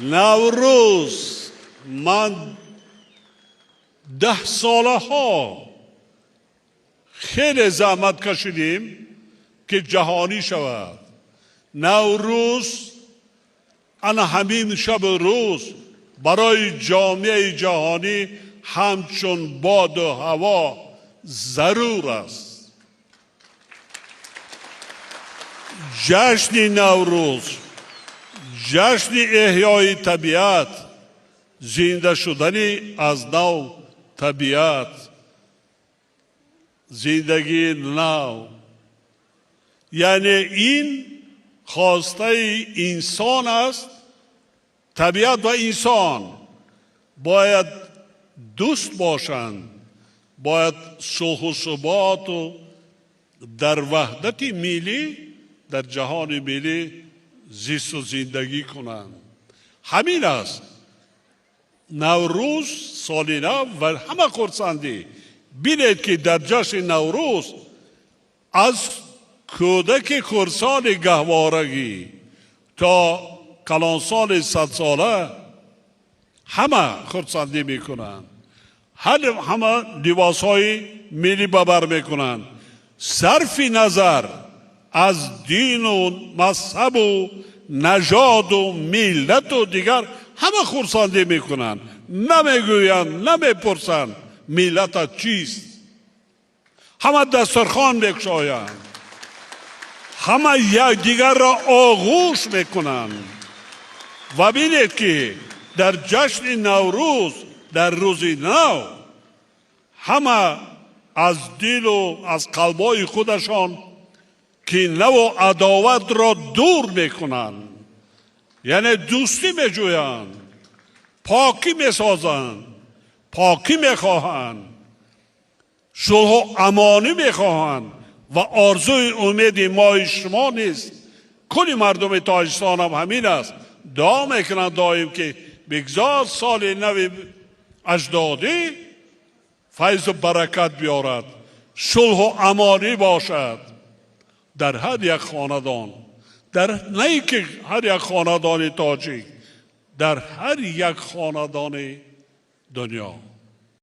نوروز من 10 ساله ها خیلی زحمت کشیدیم که جهانی شود. نوروز انا همین شب روز برای جامعه جهانی همچون باد و هوا ضرور است. جشن نوروز جشن احیای طبیعت، زنده شدن از نو طبیعت، زندگی نو. یعنی این خواسته انسان است. طبیعت و انسان باید دوست باشند، باید صلح و ثبات و در وحدت ملی در جهان ملی زیست و زندگی کنند. همین است. نوروز سال نو و همه خرسندی. بینید که در جشن نوروز از کودک خرسان گهوارگی تا کلانسان 100 ساله همه خرسندی میکنند. همه لباس های ملی ببر میکنند. صرف نظر از دین و مذهب و نژاد و ملت و دیگر همه خرسندی میکنند. نمیگویند، نمیپرسند ملت چیست. همه دسترخوان میگشایند، همه یکدیگر را آغوش میکنند. و بینید که در جشن نوروز، در روز نو، همه از دل و از قلبای خودشان که نو و عداوت را دور میکنند. یعنی دوستی میجویند، پاکی میسازند، پاکی میخواهند، صلح و امانی میخواهند. و آرزوی امید ما شما نیست. کل مردم تاجیکستان هم همین است. دعا میکنند دائم که بگذار سال نو اجدادی فیض و برکت بیارد، صلح و امانی باشد در هر یک خاندان. نه که هر یک خاندان تاجیک، در هر یک خاندان دنیا.